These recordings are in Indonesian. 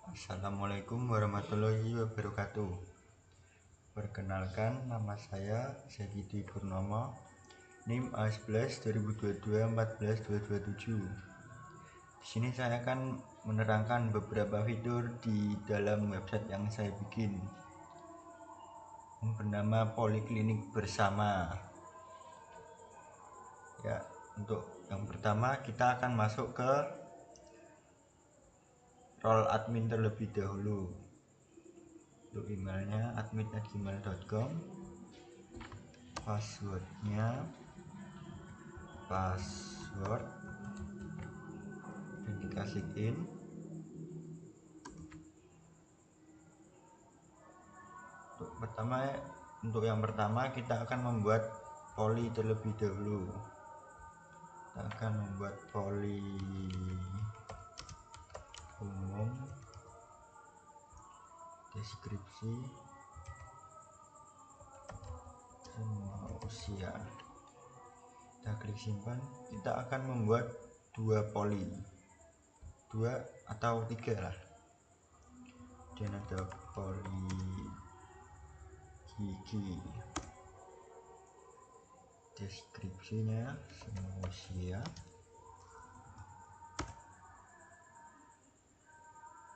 Assalamualaikum warahmatullahi wabarakatuh. Perkenalkan, nama saya Zaki Dwi Purnomo, NIM A11 2022 14227. Di sini saya akan menerangkan beberapa fitur di dalam website yang saya bikin, yang bernama Poliklinik Bersama. Ya, untuk yang pertama kita akan masuk ke role admin terlebih dahulu. Untuk emailnya admin@gmail.com, passwordnya password, dan dikasih in. Untuk yang pertama kita akan membuat poli terlebih dahulu. Kita akan membuat poli umum, deskripsi, semua usia. Kita klik simpan. Kita akan membuat dua poli, 2 atau 3 lah. Dan ada poli gigi, deskripsinya semua usia.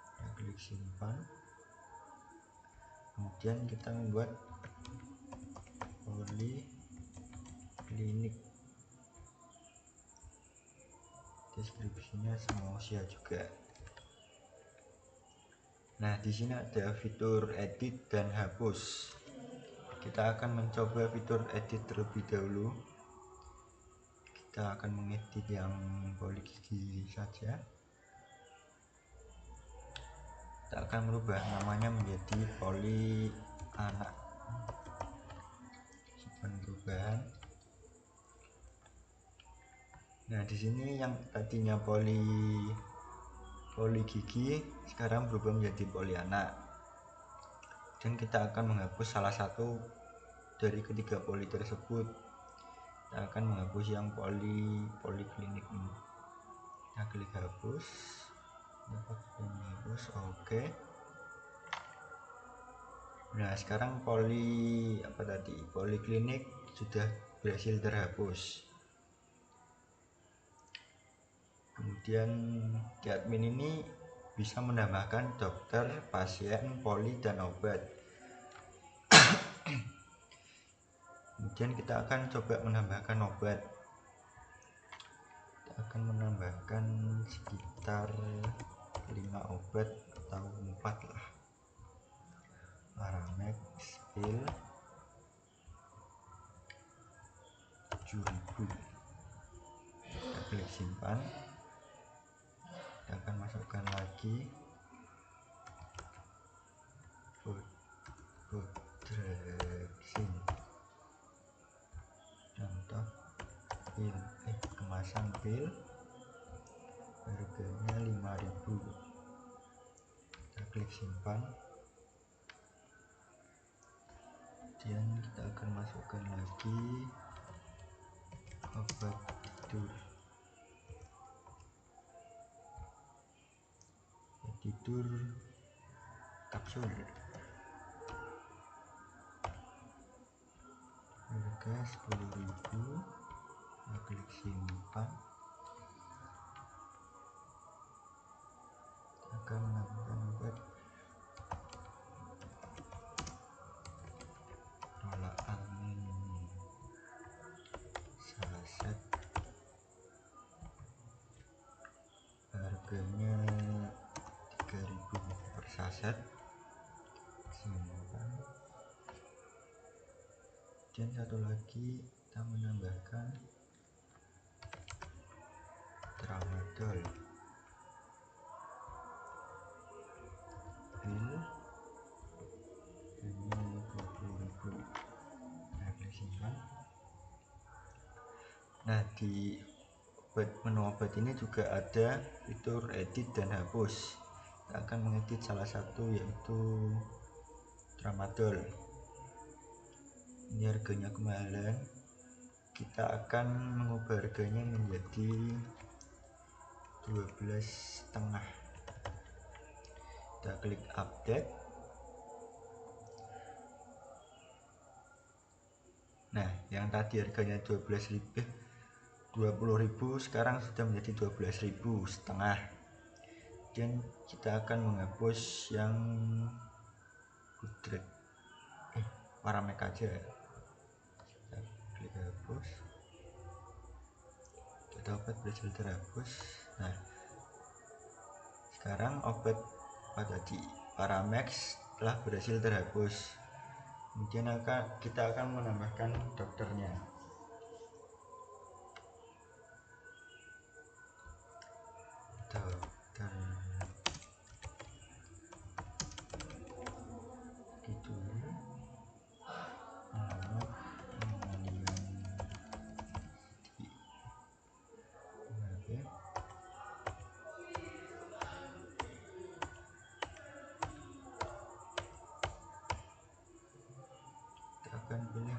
Kita klik simpan. Kemudian kita membuat poli klinik, deskripsinya semua usia juga. Nah, di sini ada fitur edit dan hapus. Kita akan mencoba fitur edit terlebih dahulu. Kita akan mengedit yang poli gigi saja. Kita akan merubah namanya menjadi poli anak. Simpan perubahan. Nah, di sini yang tadinya poli gigi sekarang berubah menjadi poli anak. Dan kita akan menghapus salah satu dari ketiga poli tersebut. Kita akan menghapus yang poliklinik ini. Kita klik hapus. Oke. Nah, sekarang poliklinik sudah berhasil terhapus. Kemudian di admin ini bisa menambahkan dokter, pasien, poli, dan obat. Kemudian kita akan coba menambahkan obat. Kita akan menambahkan sekitar 5 obat atau 4 lah. Aramex pil 7.000. Kita klik simpan. Kita akan masukkan lagi Bodrexin, contoh pil kemasan pil, harganya 5.000. Kita klik simpan. Kemudian kita akan masukkan lagi obat tidur kapsul, harga 10.000. Kita klik simpan. Kita akan menambahkan obat tolak angin saset, harganya 3.000 per saset. Simpan. Dan satu lagi kita menambahkan tramadol pil, ini 20.000. Nah, klik simpan. Nah, di menu obat ini juga ada fitur edit dan hapus. Kita akan mengedit salah satu, yaitu tramadol. Ini harganya kemahalan. Kita akan mengubah harganya menjadi 12,5. kita klik update. Nah, yang tadi harganya 20.000 sekarang sudah menjadi 12.500. Dan kita akan menghapus yang Goodreads, Paramek aja. Kita klik hapus. Kita obat berhasil terhapus. Nah, sekarang obat tadi Paramex telah berhasil terhapus. Kemudian kita akan menambahkan dokternya. Dokter gitu ya. Kita akan pilih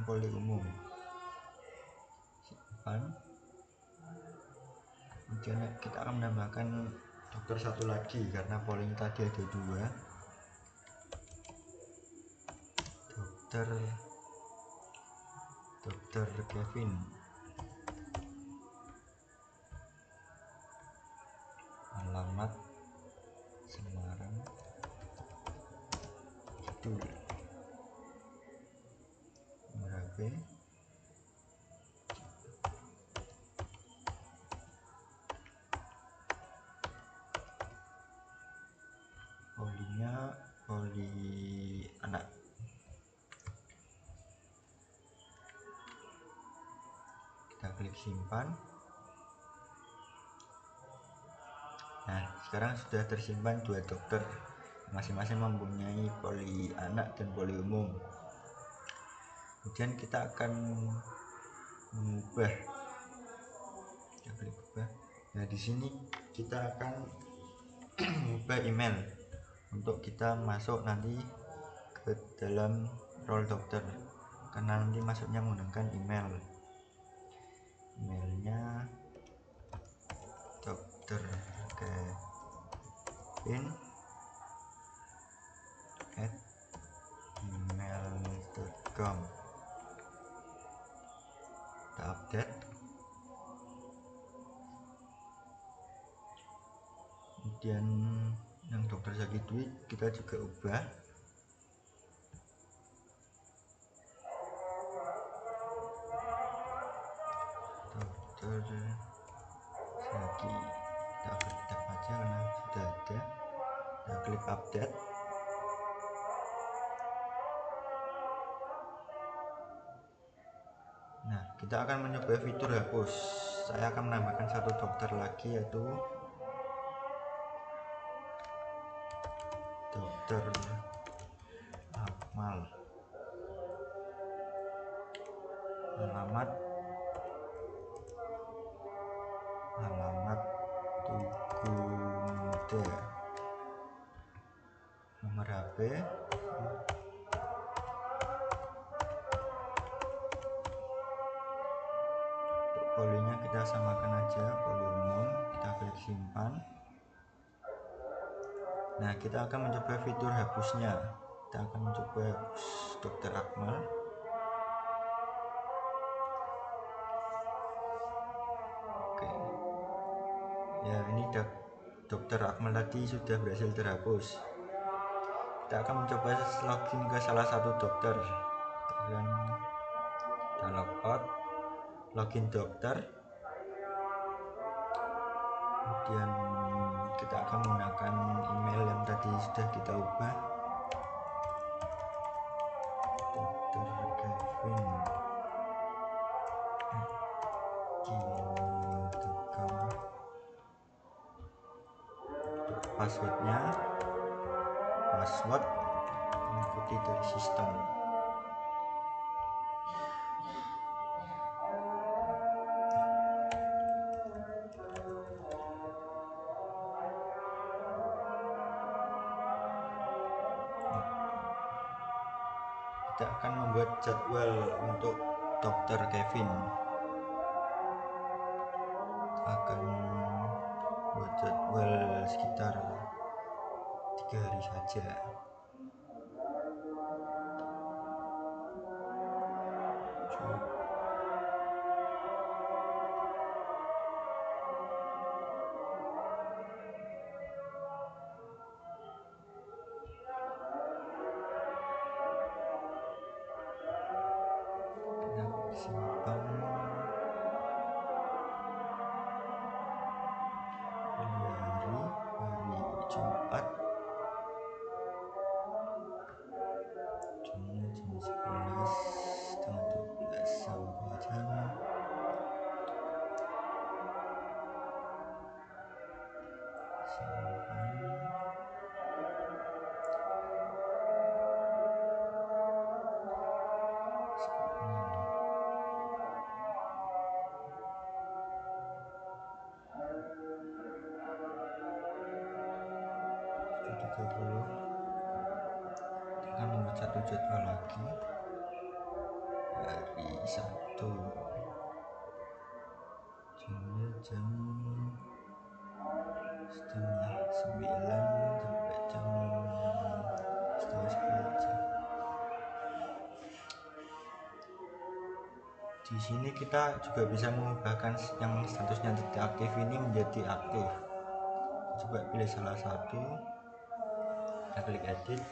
poli umum. Simpan. Kemudian kita akan menambahkan dokter satu lagi karena poli tadi ada 2. Dokter Kevin. Alamat Semarang Kidul. Nomor HP. Polinya poli anak. Kita klik simpan. Nah, sekarang sudah tersimpan 2 dokter, masing-masing mempunyai poli anak dan poli umum. Kemudian kita akan mengubah. Kita klik ubah. Nah, di sini kita akan mengubah email untuk kita masuk nanti ke dalam role dokter, karena nanti masuknya menggunakan emailnya dokter Kevin @gmail.com. Kita update. Kemudian yang dokter Zaki Dwi kita juga ubah. Dokter Zaki, kita klik tab aja karena sudah ada. Kita klik update. Nah, kita akan mencoba fitur hapus. Saya akan menambahkan 1 dokter lagi, yaitu Dokter Akmal. Alamat Tugu Muda. Nomor HP. Untuk polinya kita samakan aja, poli umum. Kita klik simpan. Nah, kita akan mencoba fitur hapusnya. Kita akan mencoba hapus Dokter Akmal. Oke. Ya, ini Dokter Akmal tadi sudah berhasil terhapus. Kita akan mencoba login ke salah satu dokter. Dan kita logout, login dokter. Kemudian kita akan menggunakan email yang tadi sudah kita ubah. Dokter Kevin @gmail.com. Untuk passwordnya, password mengikuti dari sistem. Kita akan membuat jadwal untuk Dokter Kevin. Kita akan membuat jadwal sekitar 3 hari saja. Simpan hari Jumat jam 11:12 sampai jam 7:30. Kita akan membuat satu jadwal lagi hari Sabtu, jamnya jam 8:30 sampai jam 9:30. Di sini kita juga bisa mengubahkan yang statusnya tidak aktif ini menjadi aktif. Coba pilih salah satu, kita klik edit,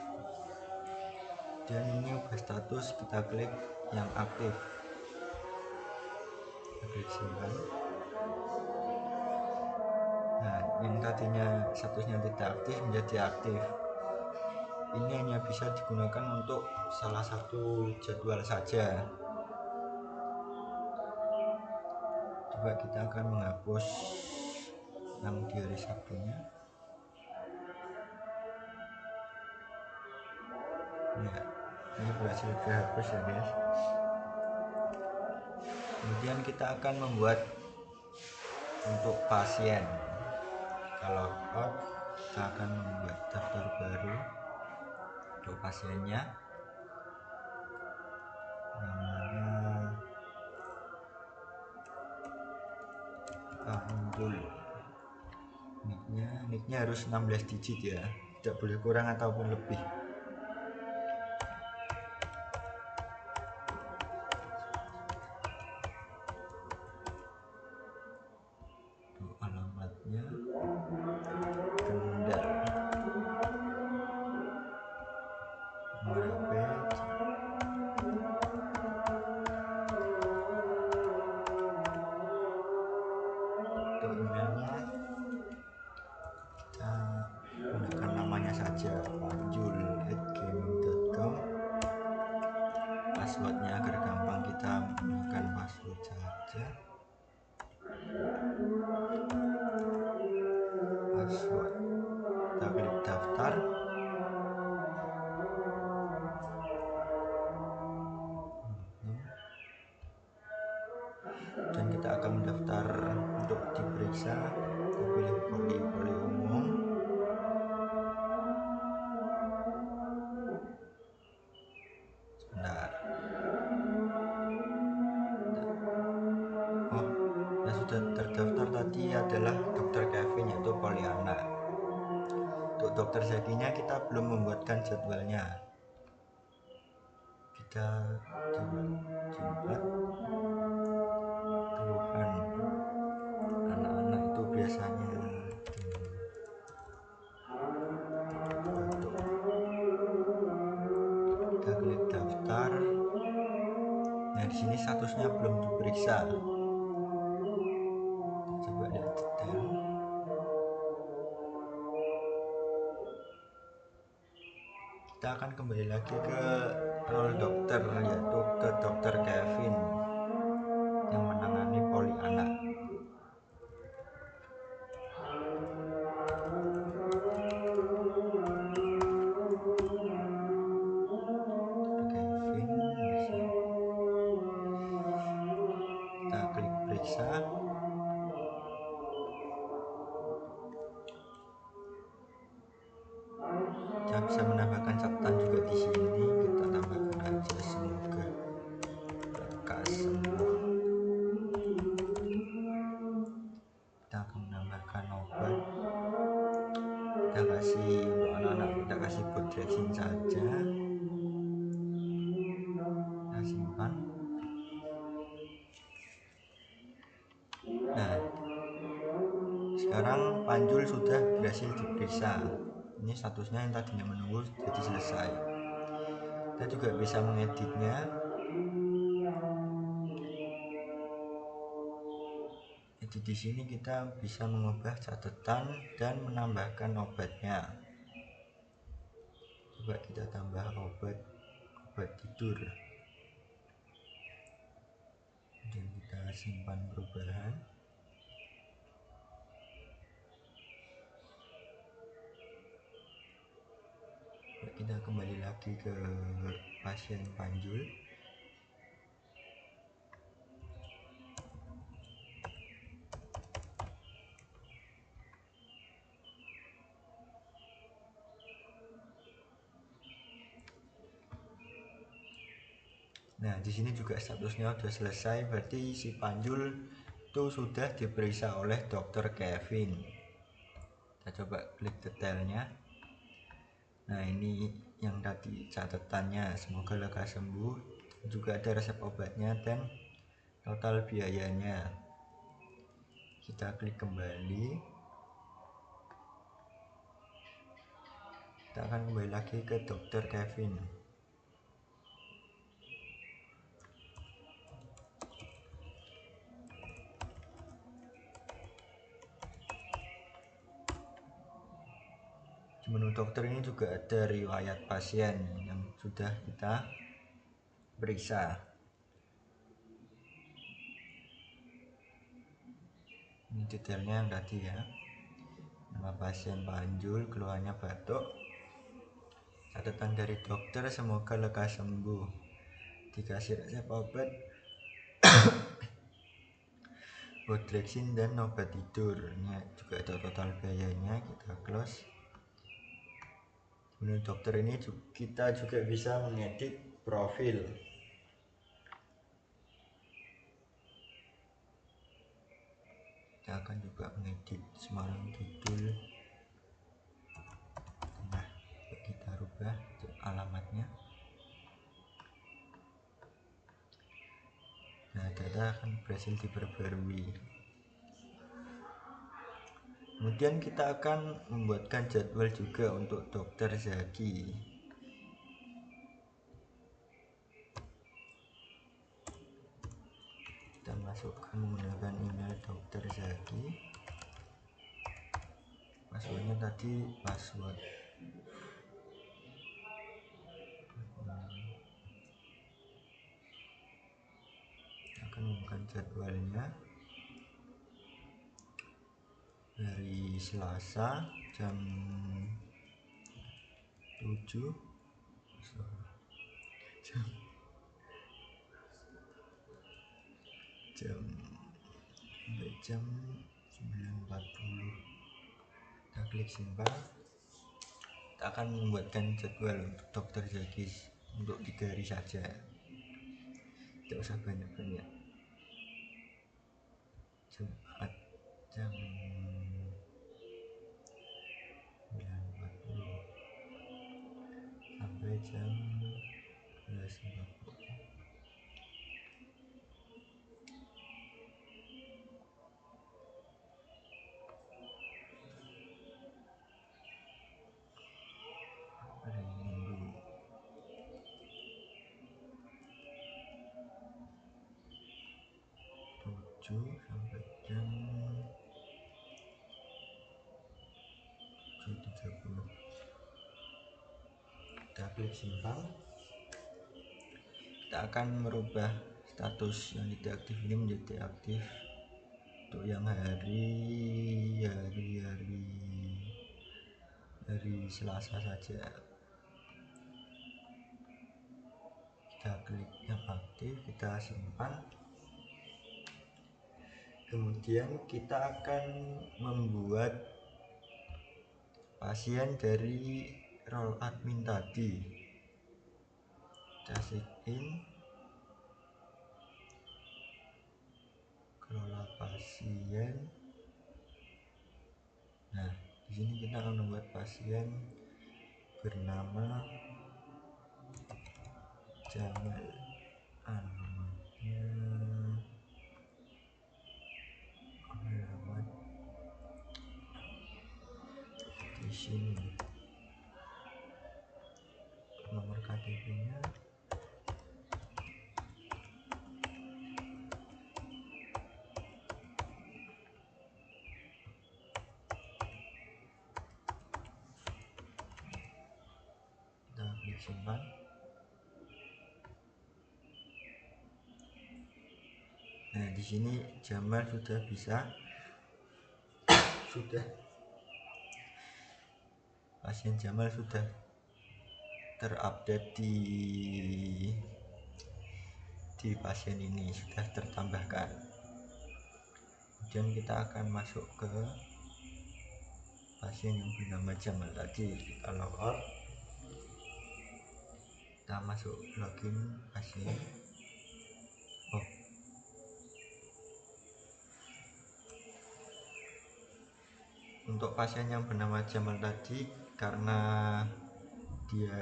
dan ini ubah status, kita klik yang aktif, kita klik simpan. Nah, yang tadinya statusnya tidak aktif menjadi aktif. Ini hanya bisa digunakan untuk salah satu jadwal saja. Coba kita akan menghapus yang di hari Sabtunya. Ya, ini berhasil terhapus ya guys. Kemudian kita akan membuat untuk pasien. Kalau out, kita akan membuat daftar baru untuk pasiennya, namanya Abdul. Nicknya harus 16 digit ya, tidak boleh kurang ataupun lebih. Untuk alamatnya Kendal, nomor HP, untuk emailnya kita gunakan namanya saja, panjul@gmail.com. Passwordnya agar gampang kita menggunakan password saja. Password, kita klik daftar. Dan kita akan mendaftar untuk diperiksa. Kita pilih poli umum. Sebentar. Oh, yang sudah terdaftar tadi adalah Dr. Kevin, yaitu poli anak. Untuk dokter Zakinya kita belum membuatkan jadwalnya. Kita coba simpan. Keluhan anak-anak itu biasanya batuk. Kita klik daftar. Nah, di sini statusnya belum diperiksa. Coba lihat detail. Kita akan kembali lagi ke role dokter, yaitu ke Dr. Kevin yang menangani poli anak. Kevin bisa. Kita klik periksa. Kita bisa menambahkan catatan juga di sini. Kita tambahkan aja, semoga lekas sembuh. Kita akan menambahkan obat. Kita kasih untuk anak-anak kita kasih boot dressing saja, kita simpan. Nah, sekarang panjul sudah berhasil diperiksa. Ini statusnya yang tadinya menunggu jadi selesai. Kita juga bisa mengeditnya. Jadi di sini kita bisa mengubah catatan dan menambahkan obatnya. Coba kita tambah obat tidur. Kemudian kita simpan perubahan. Kita kembali lagi ke pasien panjul. Nah, di sini juga statusnya sudah selesai, berarti si panjul itu sudah diperiksa oleh dokter Kevin. Kita coba klik detailnya. Nah, ini yang tadi catatannya, semoga lekas sembuh. Juga ada resep obatnya dan total biayanya. Kita klik kembali. Kita akan kembali lagi ke dokter Kevin. Di menu dokter ini juga ada riwayat pasien yang sudah kita periksa. Ini detailnya yang tadi ya. Nama pasien panjul, keluhannya batuk. Catatan dari dokter, semoga lekas sembuh. Dikasih resep obat Bodrexin dan obat tidur. Ini juga ada total biayanya. Kita close. Menurut dokter ini kita juga bisa mengedit profil. Kita akan juga mengedit semalam tidur. Nah, kita rubah alamatnya. Nah, data akan berhasil diperbarui. Kemudian kita akan membuatkan jadwal juga untuk dokter Zaki. Kita masukkan menggunakan email dokter Zaki. Passwordnya tadi password. Akan membuka jadwalnya dari Selasa jam 7 sampai jam 9.40. Kita klik simpan. Kita akan membuatkan jadwal untuk dokter Zaki untuk 3 hari saja, tidak usah banyak-banyak. Jumat jam 9.40 sampai jam 11.40. Hari Minggu 7 sampai jam 7.30. Kita klik simpan. Kita akan merubah status yang tidak aktif ini menjadi aktif untuk yang hari Selasa saja. Kita klik yang aktif, kita simpan. Kemudian kita akan membuat pasien dari role admin tadi. Kita sign in, kelola pasien. Nah, di sini kita akan membuat pasien bernama Jamal, alamatnya alamat di sini, nomor KTP-nya kita klik simpan. Nah, di sini Jamal sudah pasien Jamal sudah terupdate di pasien ini, sudah tertambahkan. Kemudian kita akan masuk ke pasien yang bernama Jamal tadi. Kita logout, kita masuk login pasien. Untuk pasien yang bernama Jamal tadi, karena dia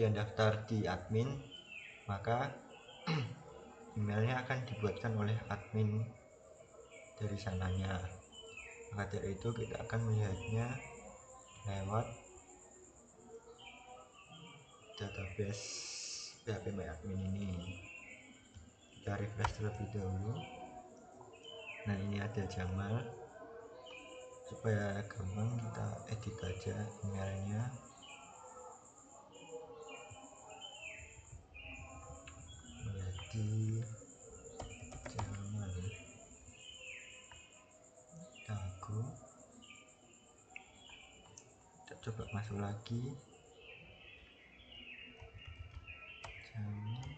daftar di admin, maka emailnya akan dibuatkan oleh admin dari sananya. Maka dari itu kita akan melihatnya lewat database PHP My Admin ini. Kita refresh terlebih dahulu. Nah, ini ada Jamal. Supaya gampang, kita edit aja emailnya. Jadi Jamal Dago. Kita coba masuk lagi. Jamal.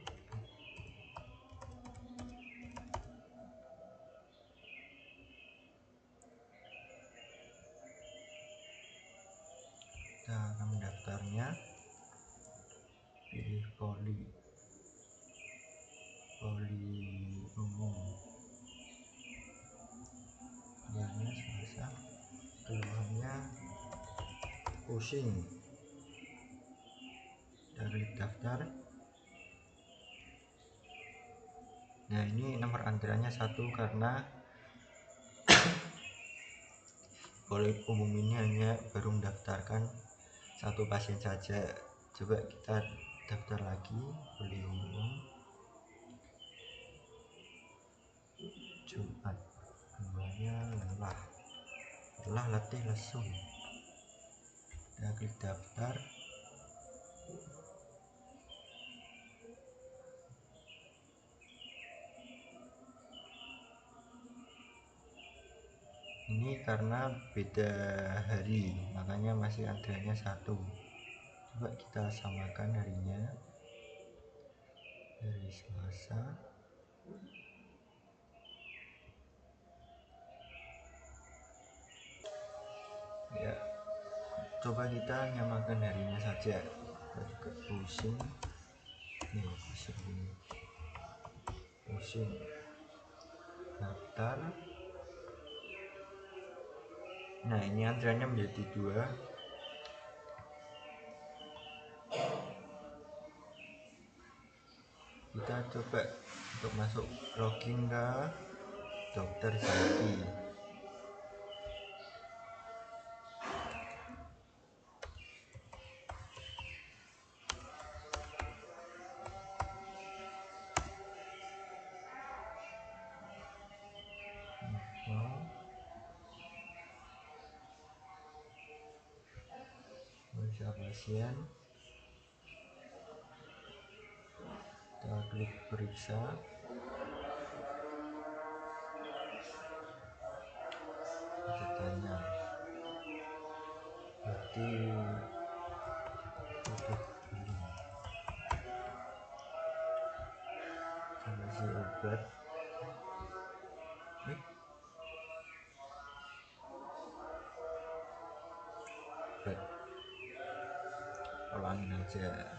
Kita akan mendaftarnya, pilih poli umum, keluhannya selasa, keluhannya pusing. Kita klik daftar. Nah, ini nomor antriannya 1 karena poli umum ini hanya baru mendaftarkan 1 pasien saja. Coba kita daftar lagi, poli umum Jumat, keluarnya lelah letih lesu. Kita klik daftar. Ini karena beda hari, makanya masih antriannya 1. Coba kita samakan harinya, dari Selasa. Ya, coba kita nyamakan harinya saja. Kita juga pusing nih, pusing daftar. Nah, ini antriannya menjadi 2. Kita coba untuk masuk login ke dokter Zaki. Periksa pasien, kita klik periksa. Kita tanya, berarti butuh belum? Kita kasih obat. Obat ulangin aja,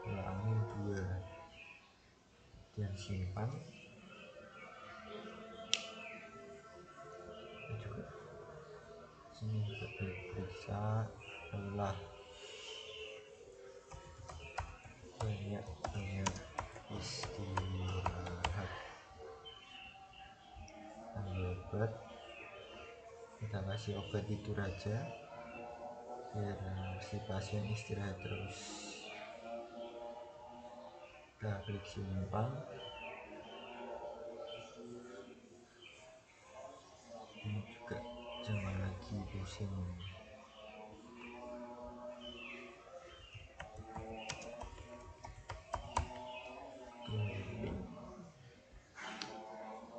ulangin 2, dan simpan. Kita juga sini diperiksa, lelah, banyak istirahat, ambil obat, kita kasih obat tidur aja biar si pasien istirahat terus. Kita klik simpan. Ini juga jangan lagi pusing.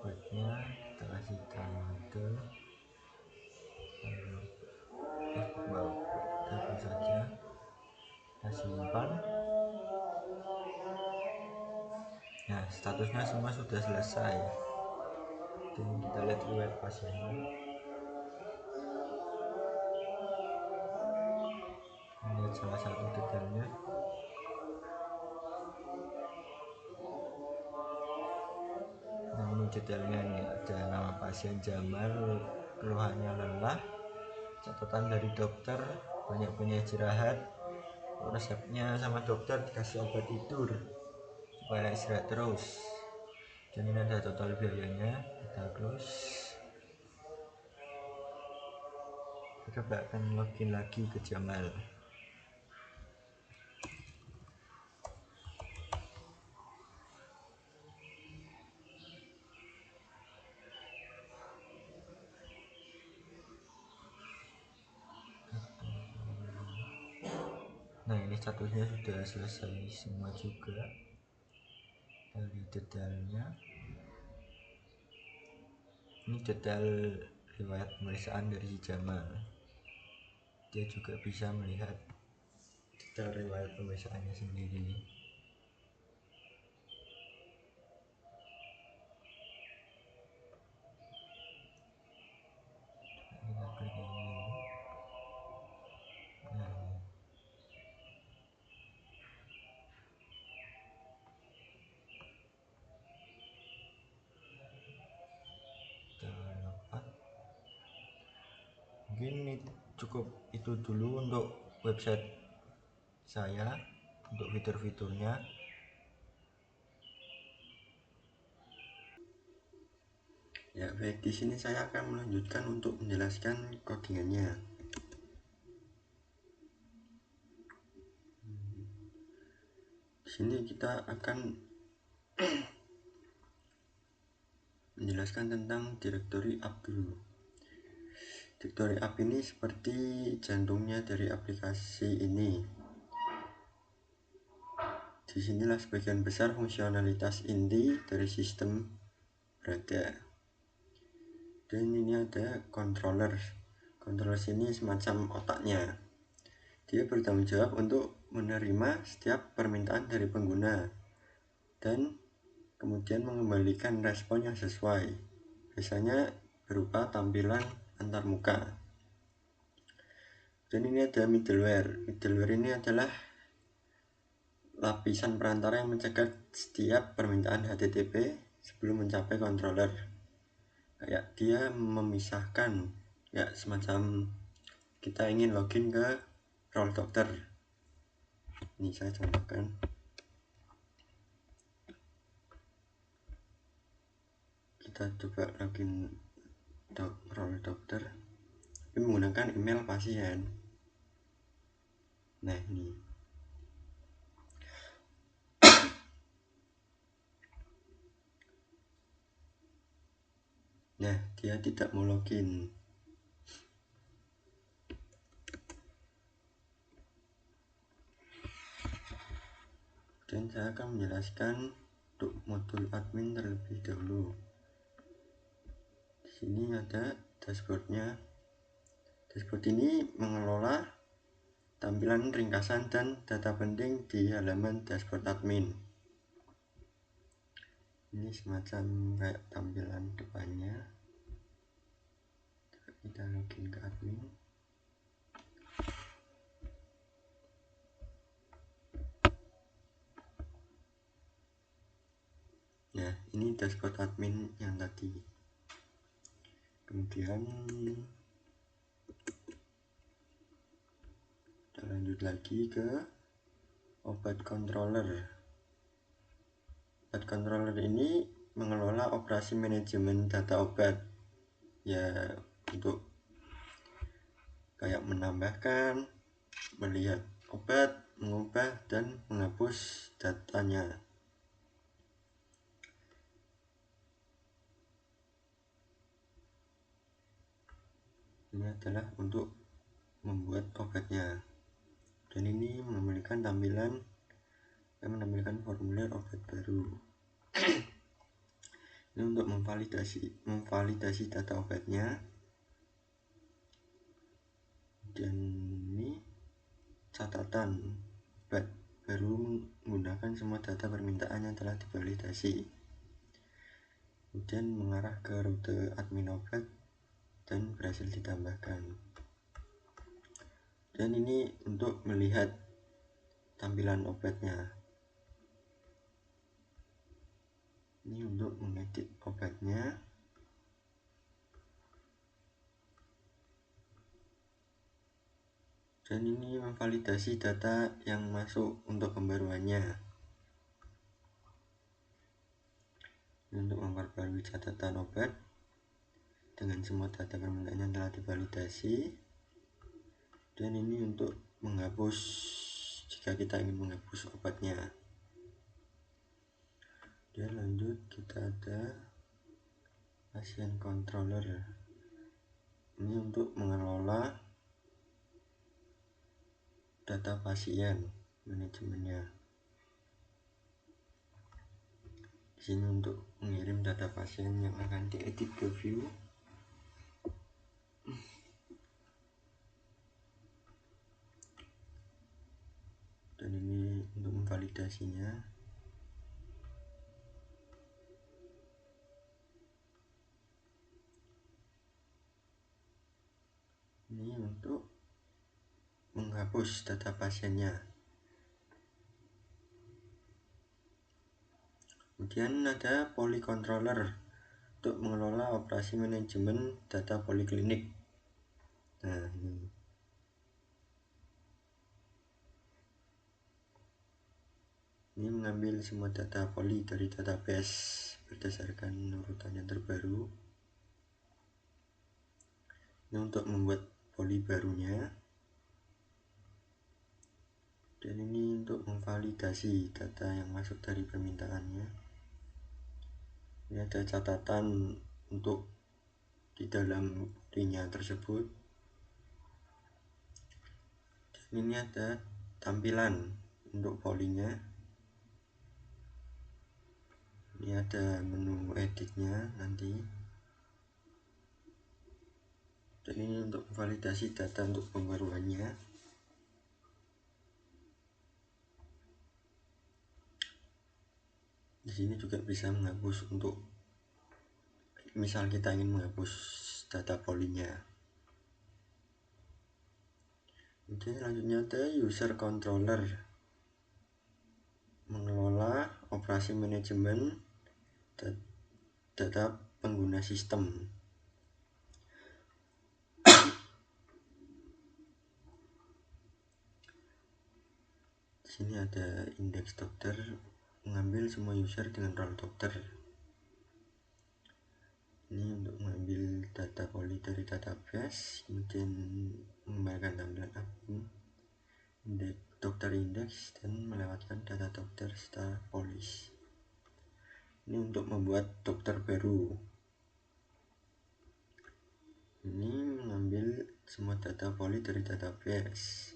Obatnya kita kasih tramadol, terus saja kita simpan. Nah, statusnya semua sudah selesai. Dan kita lihat riwayat pasiennya. Lihat salah satu detailnya. Nah, ini detailnya nih, ada nama pasien Jamal, keluhannya lelah, catatan dari dokter, banyak istirahat, resepnya sama dokter dikasih obat tidur supaya istirahat terus. Dan ini ada total biayanya, kita close. Kita akan login lagi ke Jamal. Nah, ini statusnya sudah selesai semua juga dari detailnya. Ini detail riwayat pemeriksaan dari si Jamal. Dia juga bisa melihat detail riwayat pemeriksaannya sendiri. Kita klik ini. Nah, kita login. Mungkin ini cukup itu dulu untuk website saya, untuk fitur-fiturnya. Ya baik, di sini saya akan melanjutkan untuk menjelaskan codingannya. Di sini kita akan menjelaskan tentang directory app dulu. Directory app ini seperti jantungnya dari aplikasi ini. Disinilah sebagian besar fungsionalitas inti dari sistem berada. Dan ini ada controller. Controller ini semacam otaknya. Dia bertanggung jawab untuk menerima setiap permintaan dari pengguna dan kemudian mengembalikan respon yang sesuai, biasanya berupa tampilan antarmuka. Dan ini ada middleware. Middleware ini adalah lapisan perantara yang mencegat setiap permintaan HTTP sebelum mencapai controller. Kayak dia memisahkan, ya semacam kita ingin login ke role dokter. Ini saya contohkan. Kita coba login role dokter, tapi menggunakan email pasien. Nah ini. Nah, dia tidak mau login. Dan saya akan menjelaskan untuk modul admin terlebih dahulu. Di sini ada dashboardnya. Dashboard ini mengelola tampilan ringkasan dan data penting di halaman dashboard admin. Ini semacam kayak tampilan depannya. Kita login ke admin. Nah, ini dashboard admin yang tadi. Kemudian Kita lanjut lagi ke obat controller. Obat controller ini mengelola operasi manajemen data obat, ya untuk kayak menambahkan, melihat obat, mengubah dan menghapus datanya. Ini adalah untuk membuat obatnya, dan ini menampilkan formulir obat baru. Ini untuk memvalidasi data obatnya, dan ini catatan obat baru menggunakan semua data permintaan yang telah divalidasi, kemudian mengarah ke rute admin obat dan berhasil ditambahkan. Dan ini untuk melihat tampilan obatnya. Ini untuk mengedit obatnya. Dan ini memvalidasi data yang masuk untuk pembaruannya. Ini untuk memperbarui catatan obat dengan semua data permintaan yang telah divalidasi. Dan ini untuk menghapus jika kita ingin menghapus obatnya. Dan lanjut, kita ada pasien controller. Ini untuk mengelola data pasien, manajemennya. Di sini untuk mengirim data pasien yang akan diedit ke view. Dan ini untuk memvalidasinya. Ini untuk menghapus data pasiennya. Kemudian ada polycontroller untuk mengelola operasi manajemen data poliklinik. Nah, ini mengambil semua data poli dari database berdasarkan urutan yang terbaru. Ini untuk membuat poli barunya. Dan ini untuk memvalidasi data yang masuk dari permintaannya. Ini ada catatan untuk di dalam polinya tersebut. Dan ini ada tampilan untuk polinya. Ini ada menu editnya nanti. Dan ini untuk validasi data untuk pembaruannya. Di sini juga bisa menghapus untuk misal kita ingin menghapus data polinya. Kemudian selanjutnya ada user controller, mengelola operasi manajemen data pengguna sistem. Di sini ada indeks dokter, mengambil semua user dengan role dokter. Ini untuk mengambil data poli dari database, kemudian mengembalikan tampilan admin, dokter indeks, dan melewatkan data dokter setelah polis. Ini untuk membuat dokter baru. Ini mengambil semua data poli dari database,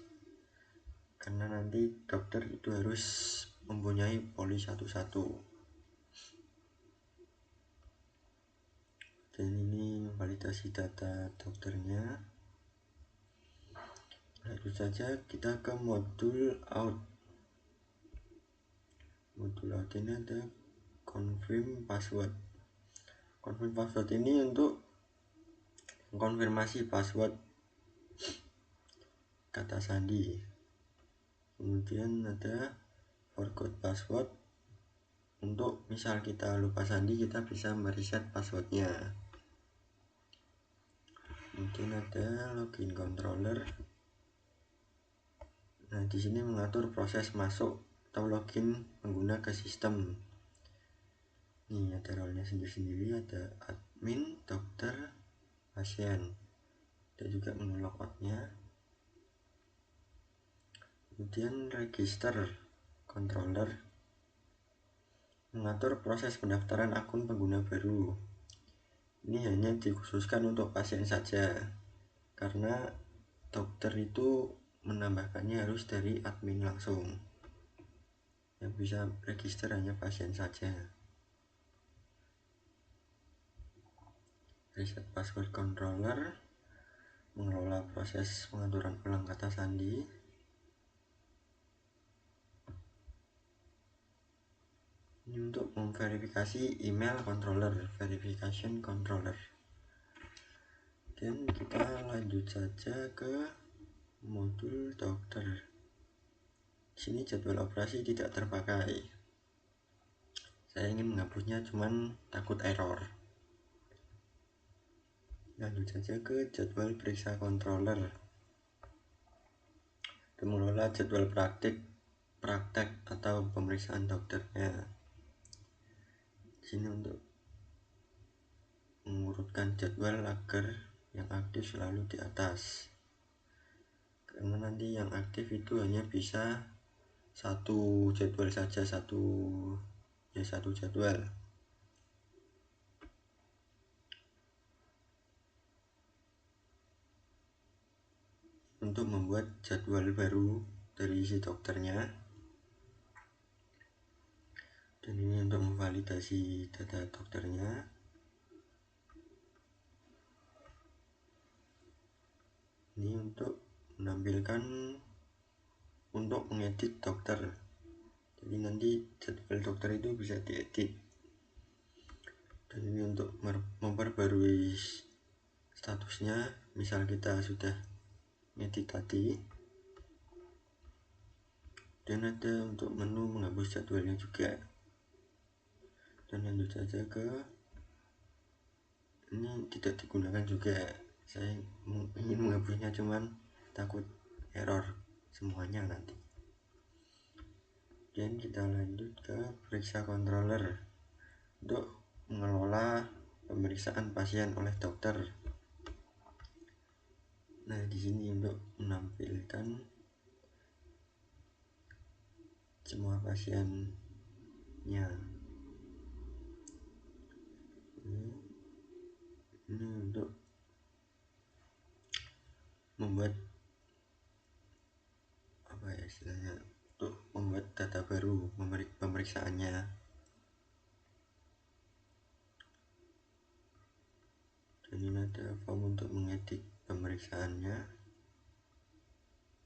karena nanti dokter itu harus mempunyai poli satu-satu. Dan ini validasi data dokternya. Lalu saja kita ke modul out. Modul out ini ada confirm password. Confirm password ini untuk mengkonfirmasi password kata sandi. Kemudian ada forgot password, untuk misal kita lupa sandi kita bisa mereset passwordnya. Kemudian ada login controller. Nah, di sini mengatur proses masuk atau login pengguna ke sistem. Nih ada role-nya sendiri-sendiri, ada admin, dokter, pasien. Ada juga menu logout-nya. Kemudian register controller mengatur proses pendaftaran akun pengguna baru. Ini hanya dikhususkan untuk pasien saja, karena dokter itu menambahkannya harus dari admin langsung. Yang bisa register hanya pasien saja. Reset password controller mengelola proses pengaturan ulang kata sandi. Ini untuk memverifikasi email controller, verification controller. Dan kita lanjut saja ke modul dokter. Sini jadwal operasi tidak terpakai. Saya ingin menghapusnya, cuman takut error. Lanjut saja ke jadwal periksa controller. Dan mengelola jadwal praktek atau pemeriksaan dokternya. Sini untuk mengurutkan jadwal agar yang aktif selalu di atas, karena nanti yang aktif itu hanya bisa satu jadwal saja, satu jadwal. Untuk membuat jadwal baru dari si dokternya, dan ini untuk memvalidasi data dokternya. Ini untuk menampilkan untuk mengedit dokter, jadi nanti jadwal dokter itu bisa diedit. Dan ini untuk memperbarui statusnya, misal kita sudah ngedit tadi. Dan ada untuk menu menghapus jadwalnya juga. Dan lanjut saja ke ini, tidak digunakan juga, saya ingin menghapusnya cuman takut error semuanya nanti. Dan kita lanjut ke periksa controller untuk mengelola pemeriksaan pasien oleh dokter. Nah, di sini untuk menampilkan semua pasiennya. Ini untuk membuat apa ya istilahnya, untuk membuat data baru pemeriksaannya. Dan ini ada form untuk mengedit pemeriksaannya.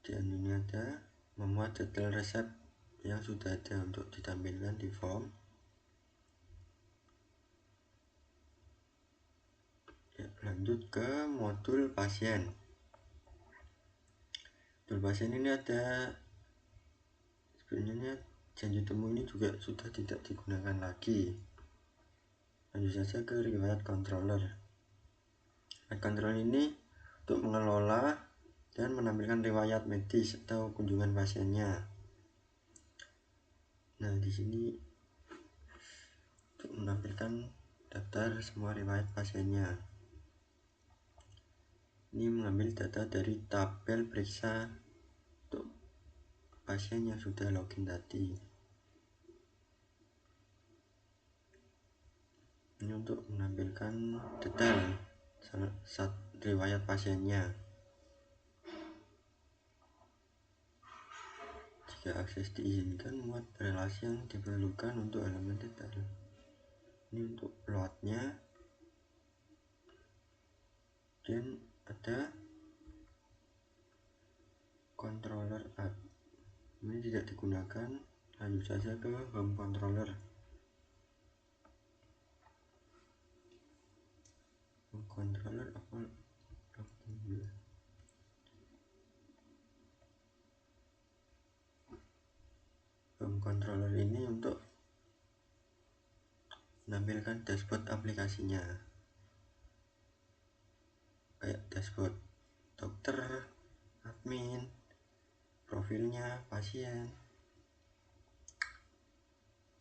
Dan ini ada memuat detail resep yang sudah ada untuk ditampilkan di form. Ya, lanjut ke modul pasien. Modul pasien ini ada, sebenarnya janji temu ini juga sudah tidak digunakan lagi. Lanjut saja ke riwayat controller. Riwayat controller ini untuk mengelola dan menampilkan riwayat medis atau kunjungan pasiennya. Nah, di sini untuk menampilkan daftar semua riwayat pasiennya. Ini mengambil data dari tabel periksa untuk pasien yang sudah login tadi. Ini untuk menampilkan detail riwayat pasiennya. Jika akses diizinkan, muat relasi yang diperlukan untuk halaman detail. Ini untuk plotnya. Dan ada controller app, ini tidak digunakan. Lanjut saja ke home controller. Home controller apa? Home controller ini untuk menampilkan dashboard aplikasinya, kayak dashboard dokter, admin, profilnya pasien.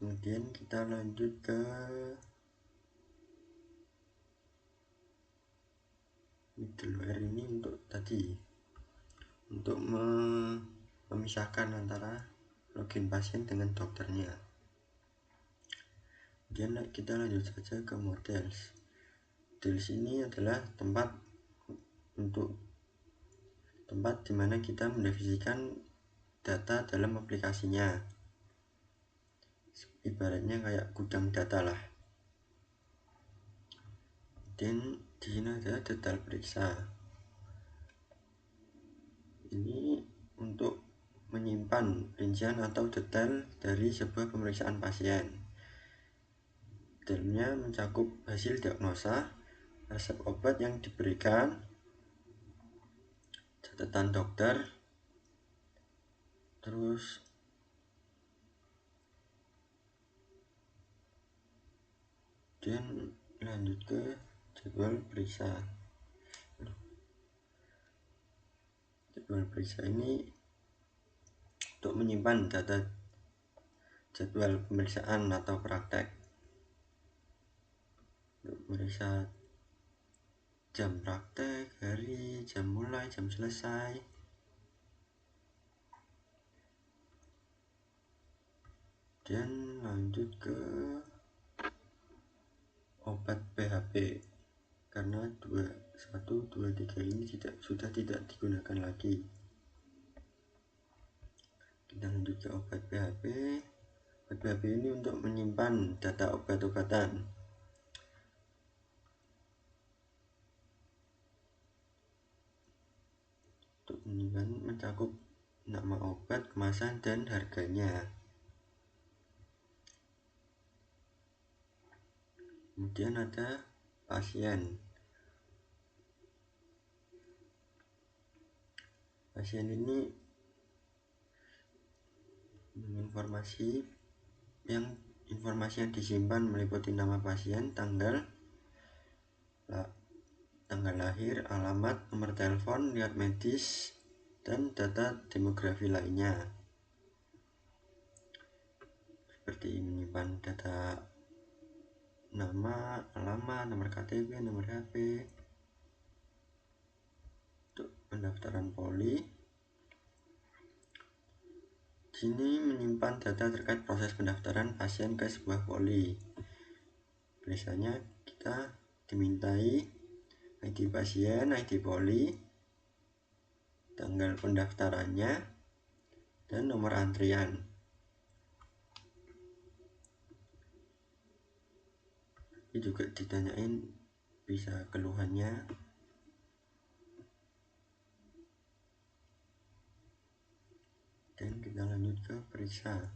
Kemudian kita lanjut ke middleware. Ini untuk tadi, untuk memisahkan antara login pasien dengan dokternya. Kemudian kita lanjut saja ke models. Models ini adalah tempat dimana kita mendefinisikan data dalam aplikasinya. Ibaratnya kayak gudang data lah. Dan di sini ada detail periksa. Ini untuk menyimpan rincian atau detail dari sebuah pemeriksaan pasien. Detailnya mencakup hasil diagnosa, resep obat yang diberikan, catatan dokter, terus dan lanjut ke jadwal periksa. Jadwal periksa ini untuk menyimpan data jadwal pemeriksaan atau praktek, untuk memeriksa jam praktek, hari, jam mulai, jam selesai. Dan lanjut ke obat PHP, karena 1, 2, 3 ini sudah tidak digunakan lagi. Kita lanjut ke obat PHP. Obat PHP ini untuk menyimpan data obat-obatan. Untuk menyimpan mencakup nama obat, kemasan, dan harganya. Kemudian ada pasien. Pasien ini informasi yang disimpan meliputi nama pasien, tanggal lahir, alamat, nomor telepon, riwayat medis, dan data demografi lainnya. Seperti menyimpan data nama, alamat, nomor KTP, nomor HP. Untuk pendaftaran poli, sini menyimpan data terkait proses pendaftaran pasien ke sebuah poli. Biasanya kita dimintai ID pasien, ID poli, tanggal pendaftarannya, dan nomor antrian. Ini juga ditanyain bisa keluhannya. Dan kita lanjut ke periksa.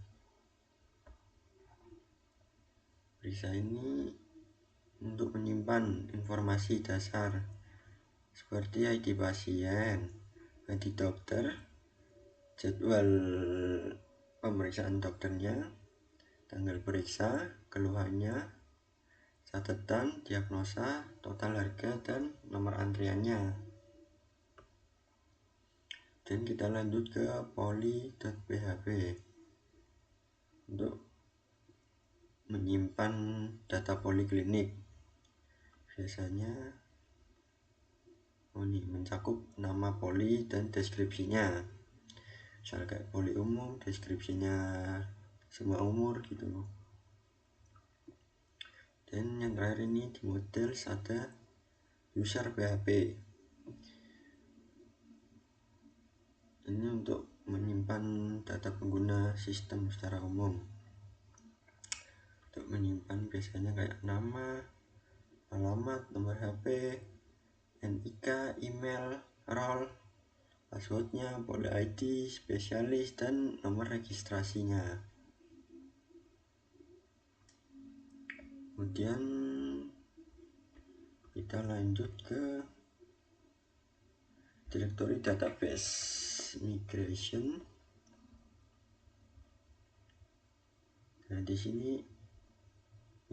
Periksa ini untuk menyimpan informasi dasar seperti ID pasien, ID dokter, jadwal pemeriksaan dokternya, tanggal periksa, keluhannya, catatan, diagnosa, total harga, dan nomor antriannya. Dan kita lanjut ke poli.php untuk menyimpan data poliklinik. Biasanya ini mencakup nama poli dan deskripsinya. Misal kayak poli umum, deskripsinya semua umur gitu. Dan yang terakhir ini di model ada user PHP. Ini untuk menyimpan data pengguna sistem secara umum. Untuk menyimpan biasanya kayak nama, alamat, nomor HP, NIK, email, role, passwordnya, poli ID, spesialis, dan nomor registrasinya. Kemudian kita lanjut ke directory database migration. Nah, di sini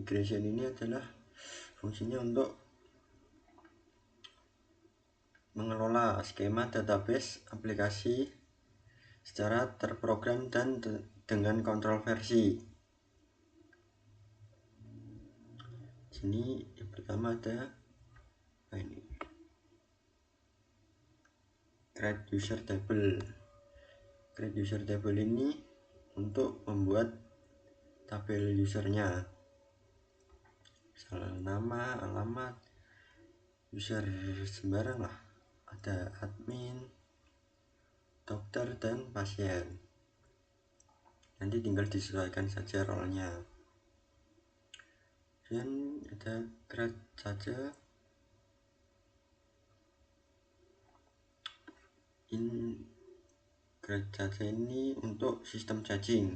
migration ini adalah fungsinya untuk mengelola skema database aplikasi secara terprogram dan dengan kontrol versi. Sini yang pertama ada ini create user table. Create user table ini untuk membuat tabel usernya, misal nama, alamat, user sembarang lah, ada admin, dokter, dan pasien. Nanti tinggal disesuaikan saja role-nya. Dan ada create saja create saja ini untuk sistem caching,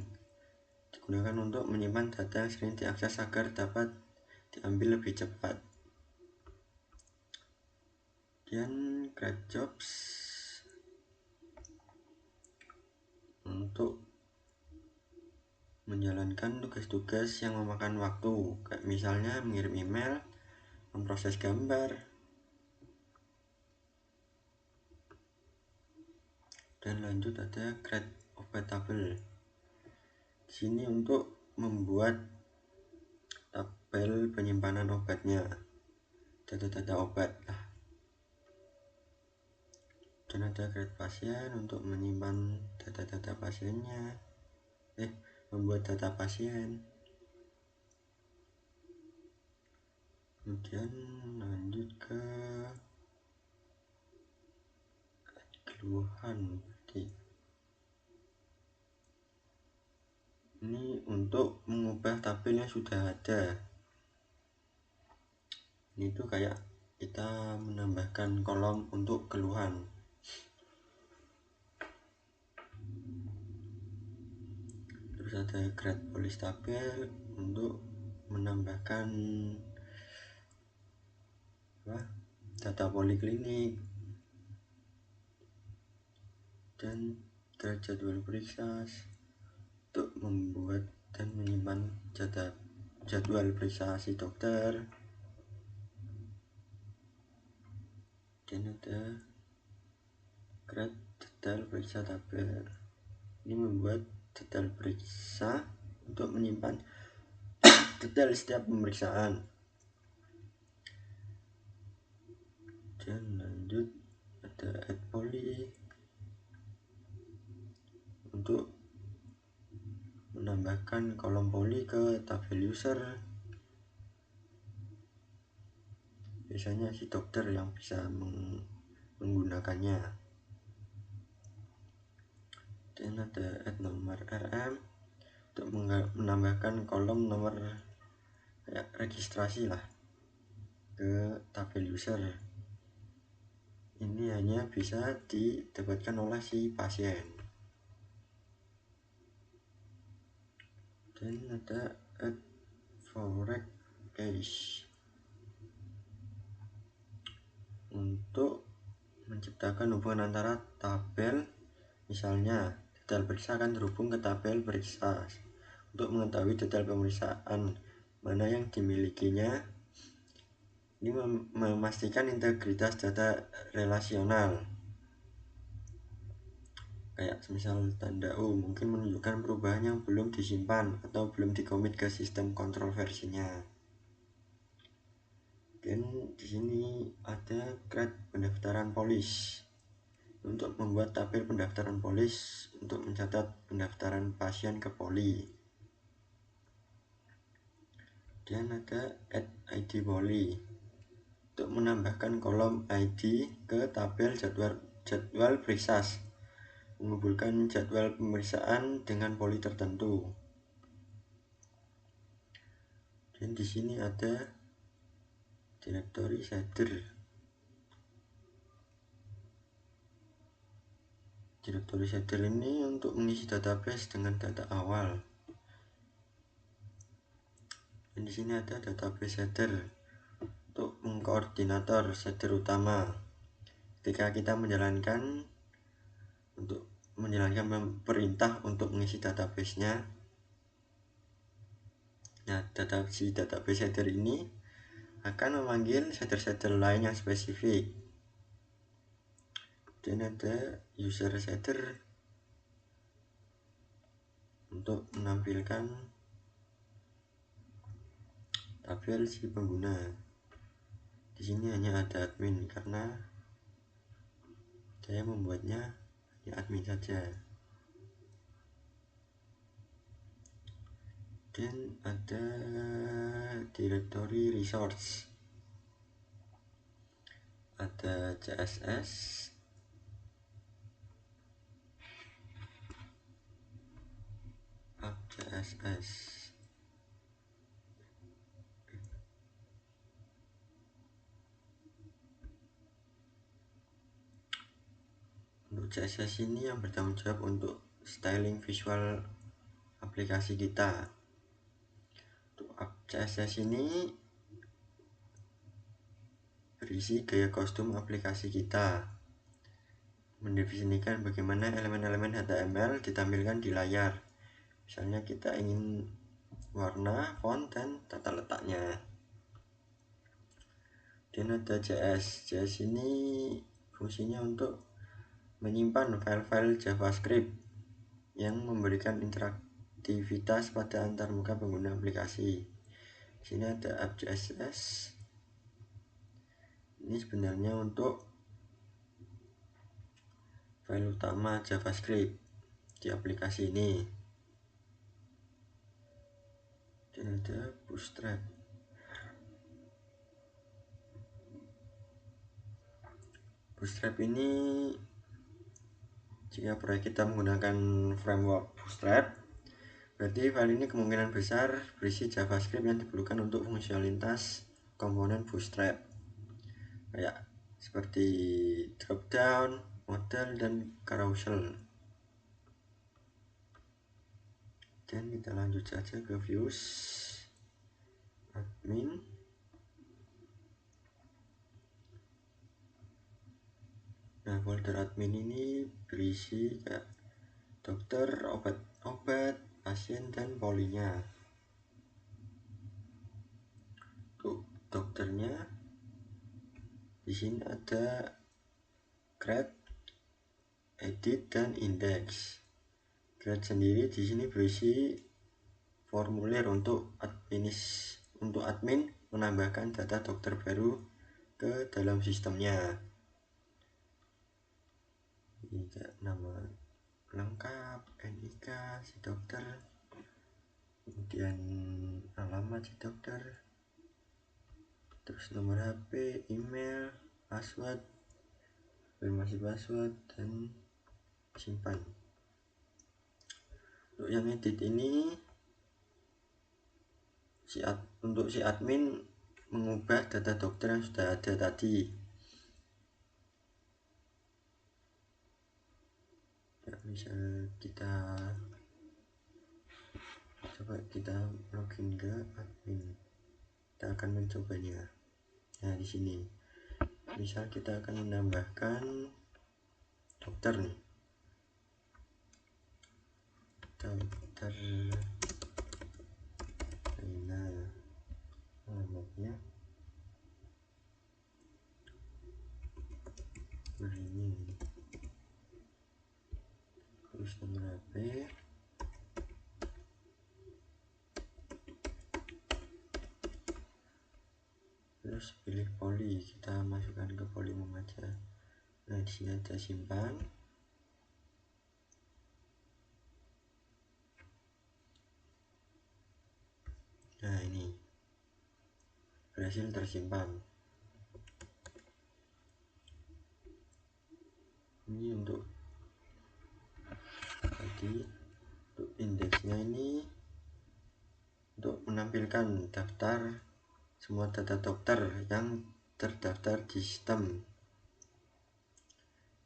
digunakan untuk menyimpan data yang sering diakses agar dapat diambil lebih cepat. Dan create jobs untuk menjalankan tugas-tugas yang memakan waktu, kayak misalnya mengirim email, memproses gambar, dan lanjut ada create obat tabel. Di sini untuk membuat tabel penyimpanan obatnya, data-data obat lah. Dan ada create pasien untuk menyimpan data-data pasiennya, membuat data pasien. Kemudian lanjut ke keluhan. Ini untuk mengubah tabel yang sudah ada. Ini tuh kayak kita menambahkan kolom untuk keluhan. Terus ada create police tabel untuk menambahkan data poliklinik, dan create jadwal periksa untuk membuat dan menyimpan jadwal periksa si dokter. Dan ada create detail periksa tabel. Ini membuat detail periksa untuk menyimpan detail setiap pemeriksaan. Dan lanjut ada add poly untuk menambahkan kolom poly ke tabel user. Biasanya si dokter yang bisa menggunakannya. Dan ada add nomor RM untuk menambahkan kolom nomor kayak registrasi lah ke tabel user. Ini hanya bisa didapatkan oleh si pasien. Dan ada add forward case untuk menciptakan hubungan antara tabel, misalnya detail periksa akan terhubung ke tabel periksa untuk mengetahui detail pemeriksaan mana yang dimilikinya. Ini memastikan integritas data relasional, kayak misal tanda mungkin menunjukkan perubahan yang belum disimpan atau belum dikomit ke sistem kontrol versinya. Dan di sini ada create pendaftaran polis untuk membuat tabel pendaftaran polis untuk mencatat pendaftaran pasien ke poli. Dan ada add ID poli untuk menambahkan kolom ID ke tabel jadwal periksa, mengumpulkan jadwal pemeriksaan dengan poli tertentu. Dan di sini ada directory header. Directory header ini untuk mengisi database dengan data awal. Dan di sini ada database header untuk mengkoordinator header utama ketika kita menjalankan perintah untuk mengisi database-nya. Nah, database header ini akan memanggil header lain yang spesifik. Dan ada user header untuk menampilkan tabel si pengguna. Di sini hanya ada admin karena saya membuatnya hanya admin saja. Dan ada directory resource, ada CSS, CSS. Untuk CSS ini yang bertanggung jawab untuk styling visual aplikasi kita. Untuk CSS ini berisi gaya kostum aplikasi kita, mendefinisikan bagaimana elemen-elemen HTML ditampilkan di layar. Misalnya kita ingin warna, font, dan tata letaknya. Dan ada JS ini fungsinya untuk menyimpan file-file JavaScript yang memberikan interaktivitas pada antarmuka pengguna aplikasi. Di sini ada app.css. Ini sebenarnya untuk file utama JavaScript di aplikasi ini. Dan ada Bootstrap. Bootstrap ini jika proyek kita menggunakan framework Bootstrap, berarti file ini kemungkinan besar berisi JavaScript yang diperlukan untuk fungsionalitas komponen Bootstrap, kayak seperti dropdown, model, dan carousel. Dan kita lanjut saja ke views admin. Nah, folder admin ini berisi kayak dokter, obat-obat, pasien, dan polinya. Untuk dokternya di sini ada create, edit, dan index. Create sendiri di sini berisi formulir untuk admin menambahkan data dokter baru ke dalam sistemnya. Ini nama lengkap, NIK si dokter, kemudian alamat si dokter, terus nomor HP, email, password, konfirmasi password, dan simpan. Untuk yang edit ini untuk si admin mengubah data dokter yang sudah ada tadi. Ya, misal kita coba login ke admin, kita akan mencobanya. Nah, di sini misal kita akan menambahkan dokter nih, dokter Reina, alamatnya begini, terus nomor HP, terus pilih poli, kita masukkan ke poli aja. Nah, di sini ada simpan. Nah, ini berhasil tersimpan. Ini untuk tadi, untuk indeksnya ini untuk menampilkan daftar semua data dokter yang terdaftar di sistem,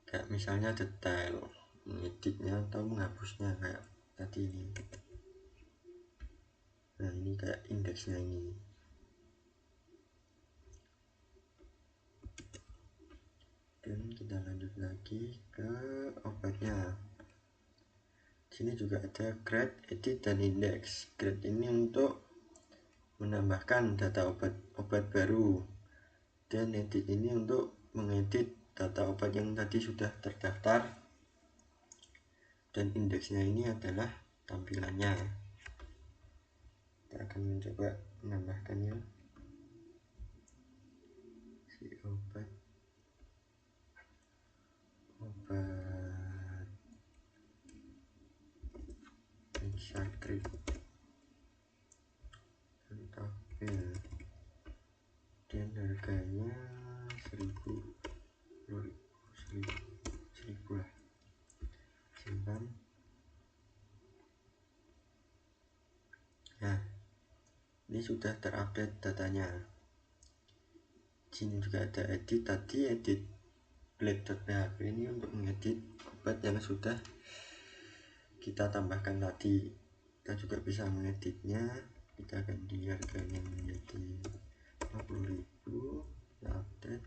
kayak misalnya detail mengeditnya atau menghapusnya kayak tadi ini. Nah, ini kayak indeksnya ini. Dan kita lanjut lagi ke obatnya. Di sini juga ada grade, edit, dan index. Grade ini untuk menambahkan data obat baru, dan edit ini untuk mengedit data obat yang tadi sudah terdaftar, dan indeksnya ini adalah tampilannya. Kita akan mencoba menambahkannya. Si obat Exactrip Tabel, dan harganya 1000 lah. Simpan. Nah, ini sudah terupdate datanya. Sini juga ada edit, tadi edit blade.php ini untuk mengedit obat yang sudah kita tambahkan tadi. Kita juga bisa mengeditnya. Kita ganti harganya menjadi 50.000, kita update.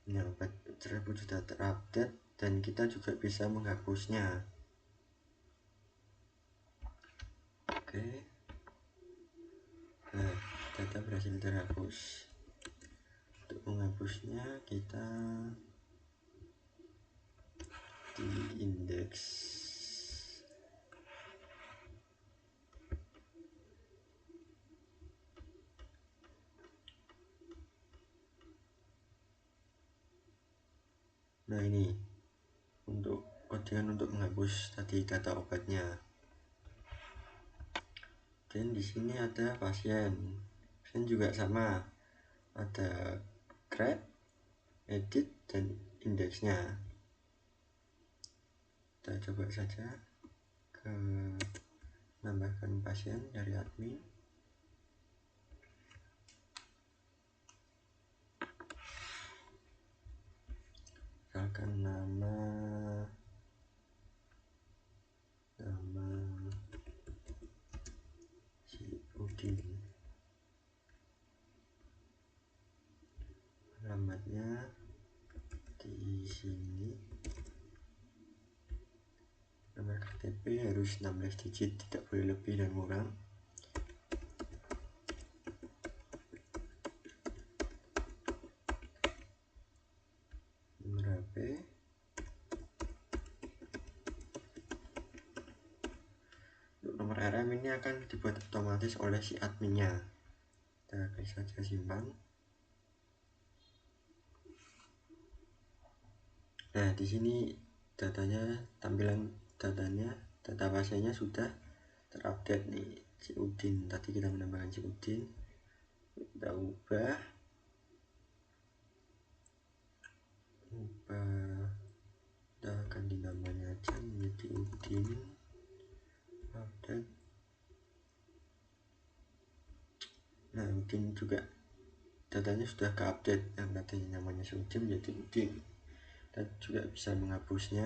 Nah, obat tersebut sudah terupdate dan kita juga bisa menghapusnya. Oke. Nah, data berhasil terhapus. Untuk menghapusnya kita di indeks. Nah, ini untuk codingan untuk menghapus tadi data obatnya. Dan di sini ada pasien juga sama, ada create, edit, dan indeksnya. Kita coba saja ke menambahkan pasien dari admin. Misalkan nama si Udin, alamatnya di sini, nomor KTP harus 16 digit, tidak boleh lebih dan kurang. Nomor HP, untuk nomor RM ini akan dibuat otomatis oleh si adminnya. Kita klik saja simpan. Nah, di sini datanya, tampilan datanya, data pasiennya sudah terupdate nih. Si Udin, tadi kita menambahkan si Udin, kita ubah kita ganti namanya aja menjadi Udin, update. Nah, Udin juga datanya sudah ke update, yang tadinya namanya si Udin menjadi Udin. Kita juga bisa menghapusnya.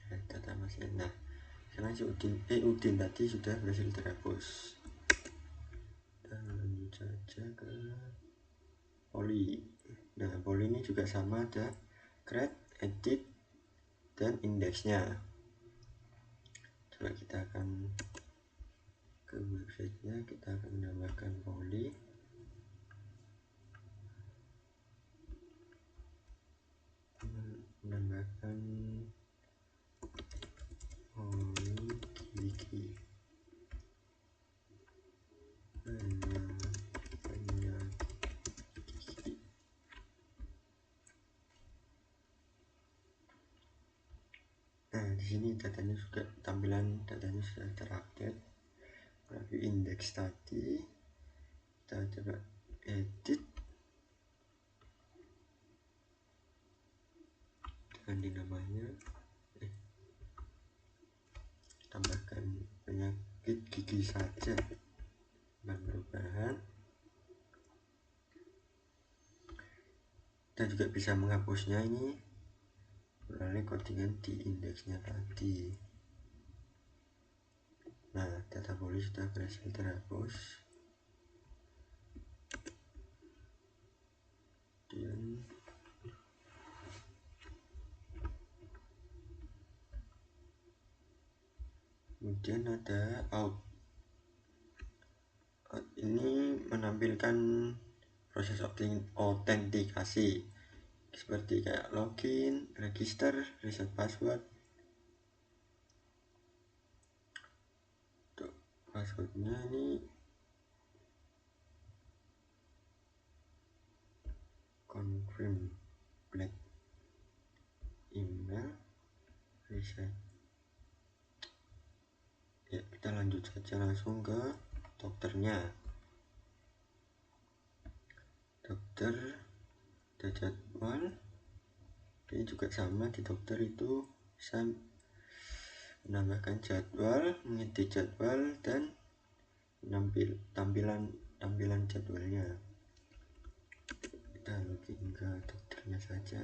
Nah, data masih. Nah, sekarang si Udin tadi sudah berhasil terhapus. Kita lanjut saja ke Poli. Nah, Poli ini juga sama, ada create, edit, dan indeksnya. Coba kita akan ke websitenya, kita akan menambahkan Poli. Menambahkan Poli gigi. Nah, di sini datanya juga, tampilan datanya sudah terupdate. Tapi indeks tadi kita coba edit, ganti namanya, tambahkan penyakit gigi saja, dan perubahan. Kita juga bisa menghapusnya ini melalui codingan di indeksnya tadi. Nah, data Poli sudah berhasil terhapus. Kemudian ada out. Ini menampilkan proses autentikasi. seperti kayak login, register, reset password. Untuk passwordnya ini confirm black email reset. Ya, kita lanjut saja langsung ke dokternya. Dokter ada jadwal. Ini juga sama, di dokter itu bisa menambahkan jadwal, mengedit jadwal, dan tampilan jadwalnya. Kita login ke dokternya saja.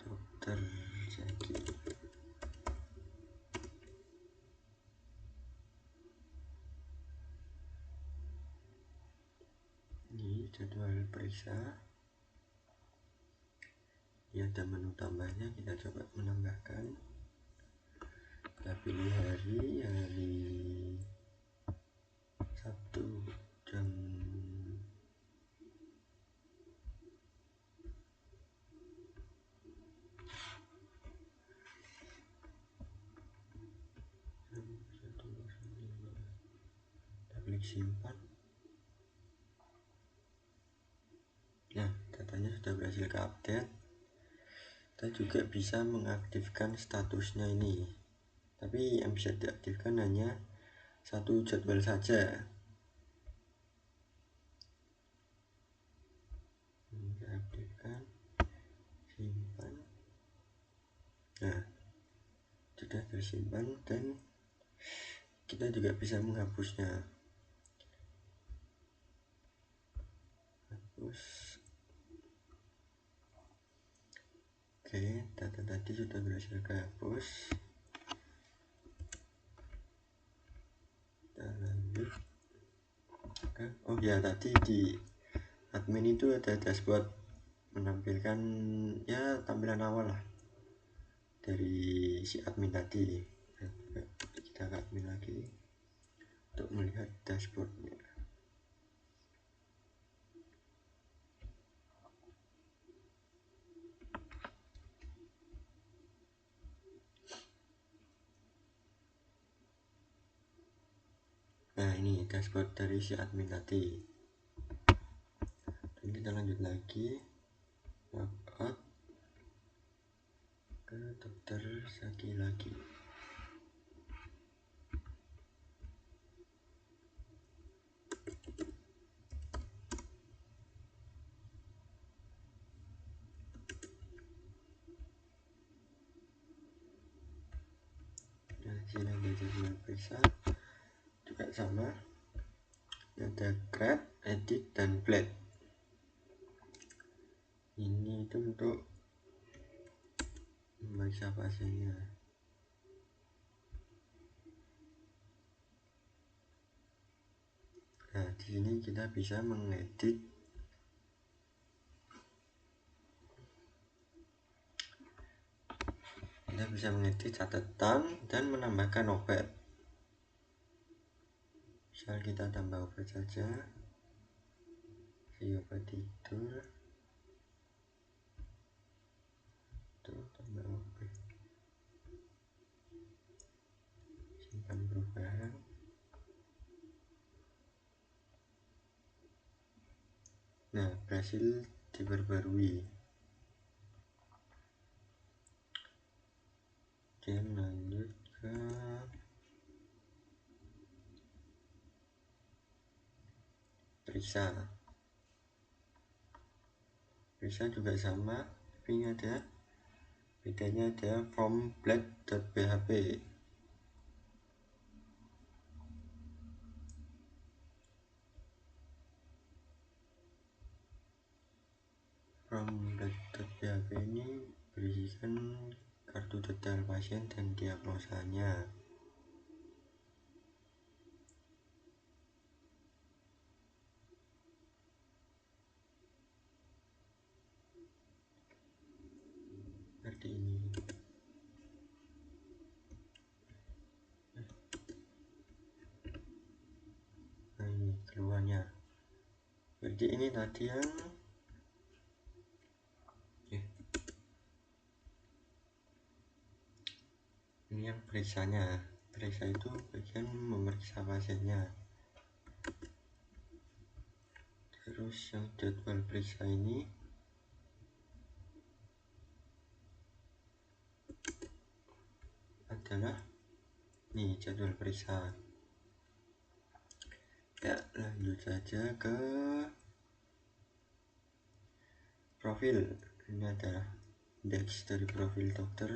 Dokter Zaki. Ini jadwal periksa. Ini ada menu tambahnya, kita coba menambahkan. Kita pilih hari Sabtu jam 1.05. Kita klik simpan. Nah, datanya sudah berhasil ke update. Kita juga bisa mengaktifkan statusnya ini, tapi yang bisa diaktifkan hanya satu jadwal saja. Kita aktifkan, simpan. Nah, sudah tersimpan, dan kita juga bisa menghapusnya. Hapus. Oke, data tadi sudah berhasil kehapus. Kita lanjut. Oh ya, tadi di admin itu ada dashboard menampilkan ya tampilan awal lah dari si admin tadi. Nah, kita ke admin lagi untuk melihat dashboardnya. Nah, ini dashboard dari si admin tadi. Dan kita lanjut lagi, logout ke dokter Zaki lagi. Nah, sini ada jadwal periksa juga sama, ada create, edit, dan blend. Ini itu untuk memeriksa pasiennya. Nah, di sini kita bisa mengedit catatan dan menambahkan obat. Misal kita tambah obat saja, si obat tidur, itu tambah obat, simpan perubahan. Nah, berhasil diperbarui. Oke, lanjut ke periksa. Periksa juga sama, tapi ini ada bedanya, ada from blade.php. From blade.php ini berisikan kartu detail pasien dan diagnosanya. Nah, ini keluarnya. Jadi ini tadi yang ini yang periksanya. Periksa itu bagian memeriksa pasiennya. Terus yang jadwal periksa ini adalah nih jadwal periksa. Ya, lanjut saja ke profil. Ini adalah indeks dari profil dokter.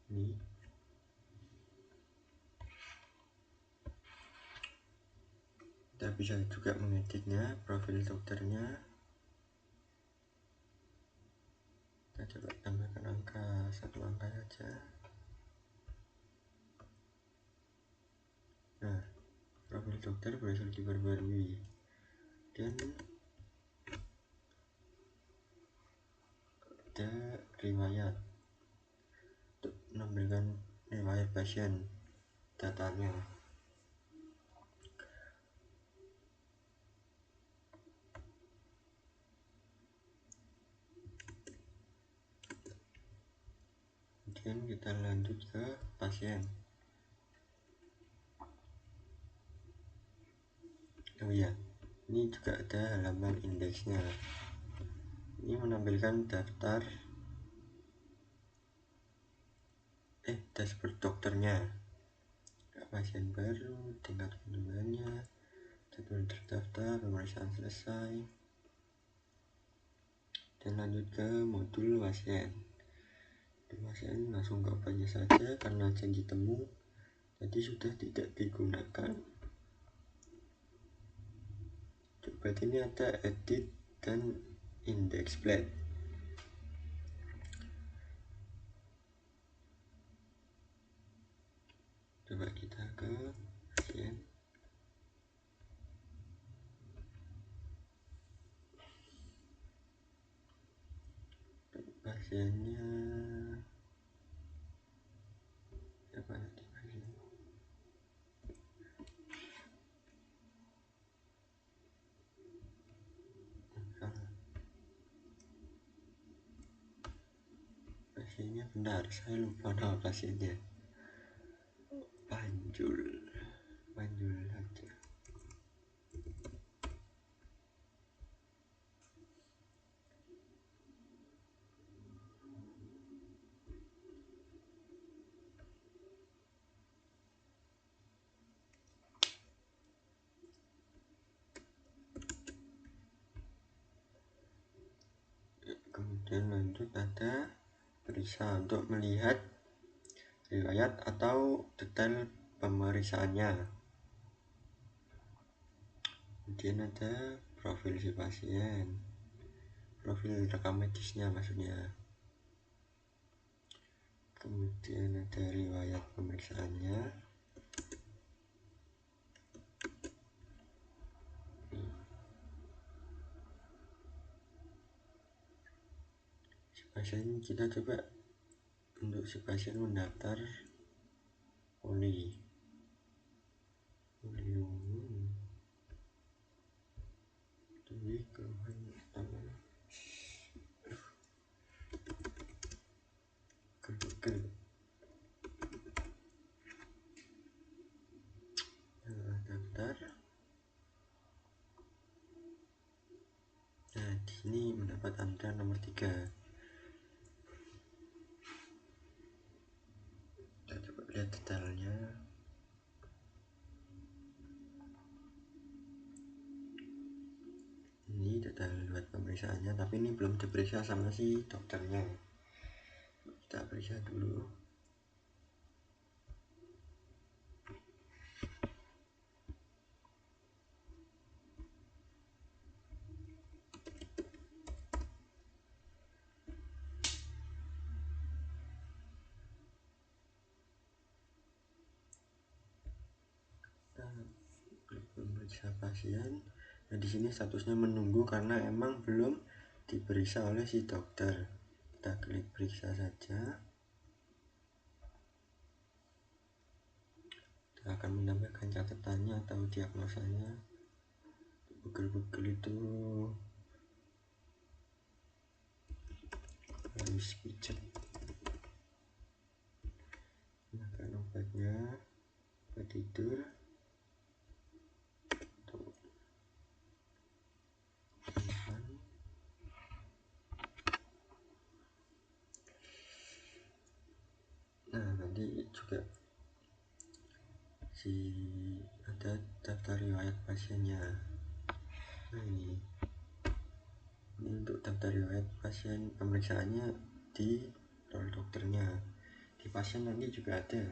Ini kita bisa juga mengeditnya profil dokternya. Kita coba tambahkan angka, satu angka saja. Nah, profil dokter berhasil diperbarui dan ada riwayat untuk menampilkan riwayat pasien datanya. Kemudian kita lanjut ke pasien. Oh iya, ini juga ada halaman indeksnya. Ini menampilkan daftar dashboard dokternya, pasien baru, tingkat kunjungannya, jadwal terdaftar, pemeriksaan selesai, dan lanjut ke modul pasien. Di pasien langsung ke obatnya saja karena janji temu tadi sudah tidak digunakan. Coba ini ada edit dan index plate. Coba kita ke pasien. Pasiennya siapa tadi pasien? Salah. Pasiennya benar, saya lupa nama pasiennya. Panjul saja. Kemudian lanjut ada periksa untuk melihat riwayat atau detail pemeriksaannya. Kemudian ada profil si pasien, profil rekam medisnya maksudnya. Kemudian ada riwayat pemeriksaannya. Si pasien, kita coba untuk si pasien mendaftar poli umum. Jadi keluhan pertama ke daftar. Nah, di sini mendapat antrian nomor 3. Kita coba lihat detailnya. Ini detail buat pemeriksaannya, tapi ini belum diperiksa sama si dokternya. Kita periksa dulu. Klik memeriksa pasien. Nah, di sini statusnya menunggu karena emang belum diperiksa oleh si dokter. Kita klik periksa saja. kita akan menambahkan catatannya atau diagnosanya. Pegel-pegel itu harus pijat, gunakan obatnya, obat tidur untuk penyembuhan. Nah, nanti juga ada daftar riwayat pasiennya. Nah, ini untuk daftar riwayat pasien, pemeriksaannya di role dokternya. Di pasien nanti juga ada.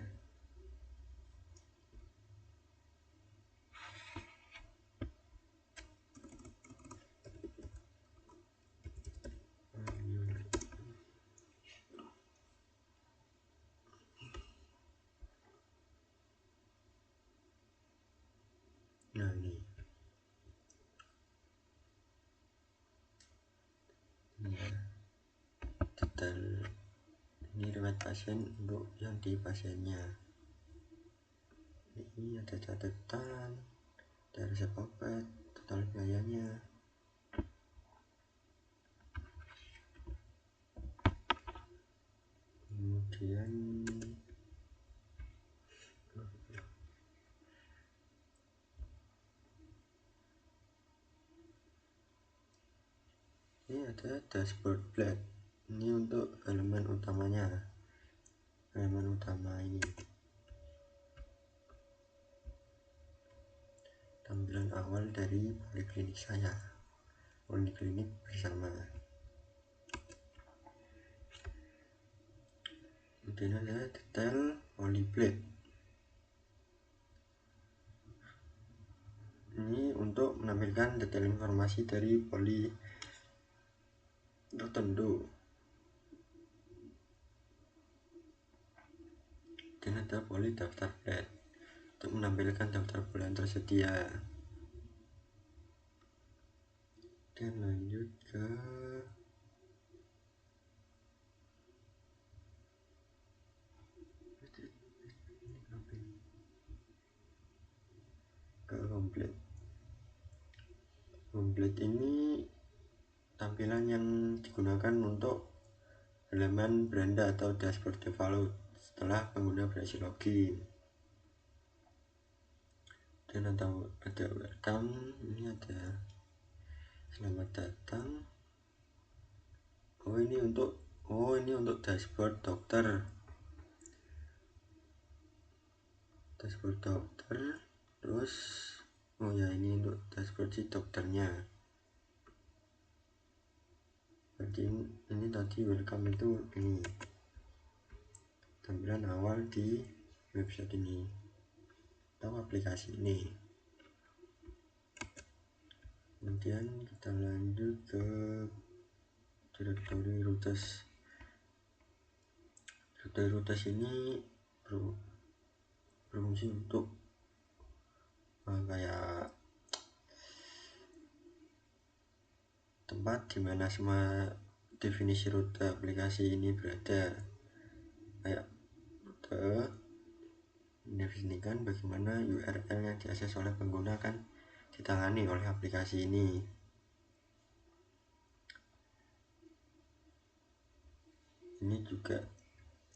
Nah, ini ya, detail ini riwayat pasien untuk yang di pasiennya. Ini ada catatan, ada resep obat, total biayanya. Kemudian ini ada dashboard black. Ini untuk halaman utamanya, halaman utama ini. Tampilan awal dari poliklinik saya, poliklinik bersama. Kemudian ada detail polyblade. Ini untuk menampilkan detail informasi dari poli tertentu. Dan ada poli daftar blade untuk menampilkan daftar bulan tersedia. Dan lanjut ke komplit. Komplit ini tampilan yang digunakan untuk halaman beranda atau dashboard default setelah pengguna berhasil login. Dan ada welcome, ini ada selamat datang. Ini untuk dashboard dokter. Dashboard dokter. Terus ini untuk dashboard si dokternya. Berarti ini tadi welcome itu ini tampilan awal di website ini atau aplikasi ini. Kemudian kita lanjut ke directory routes. Directory routes ini berfungsi untuk kayak tempat dimana semua definisi rute aplikasi ini berada. Kayak rute mendefinisikan bagaimana URL yang diakses oleh pengguna kan ditangani oleh aplikasi ini. Ini juga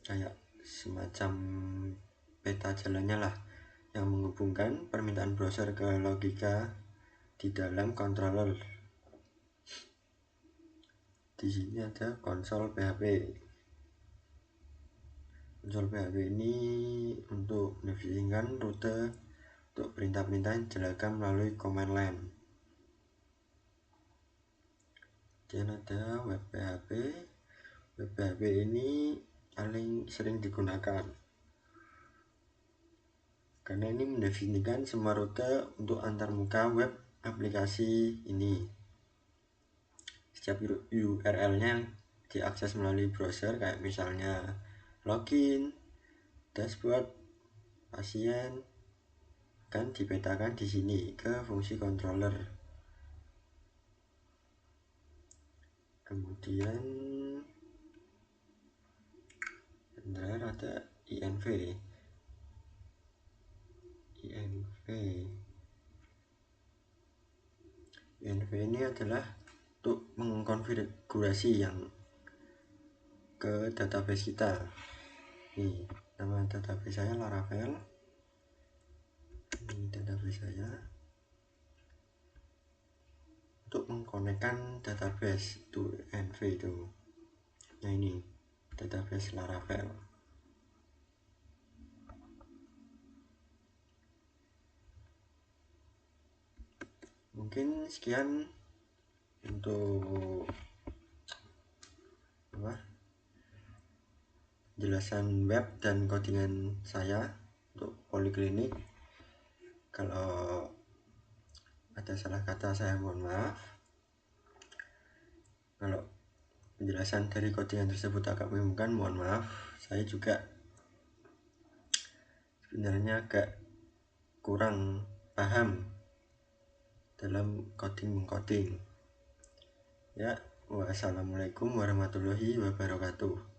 kayak semacam peta jalannya lah, yang menghubungkan permintaan browser ke logika di dalam controller. Di sini ada konsol PHP. Konsol PHP ini untuk mendefinisikan rute untuk perintah-perintah yang dijalankan melalui command line. Dan ada web PHP. Web PHP ini paling sering digunakan karena ini mendefinisikan semua rute untuk antarmuka web aplikasi ini. Setiap URL-nya diakses melalui browser, kayak misalnya login, dashboard, pasien, kan dipetakan di sini ke fungsi controller. Kemudian ada INV. INV ini adalah untuk mengkonfigurasi yang ke database kita. Nih, nama database saya Laravel. Ini database saya. Untuk mengkonekkan database itu INV itu. Nah, ini database Laravel. Mungkin sekian untuk penjelasan web dan codingan saya untuk poliklinik. Kalau ada salah kata saya mohon maaf. Kalau penjelasan dari codingan tersebut agak membingungkan, mohon maaf. Saya juga sebenarnya agak kurang paham dalam coding. Ya, wassalamualaikum warahmatullahi wabarakatuh.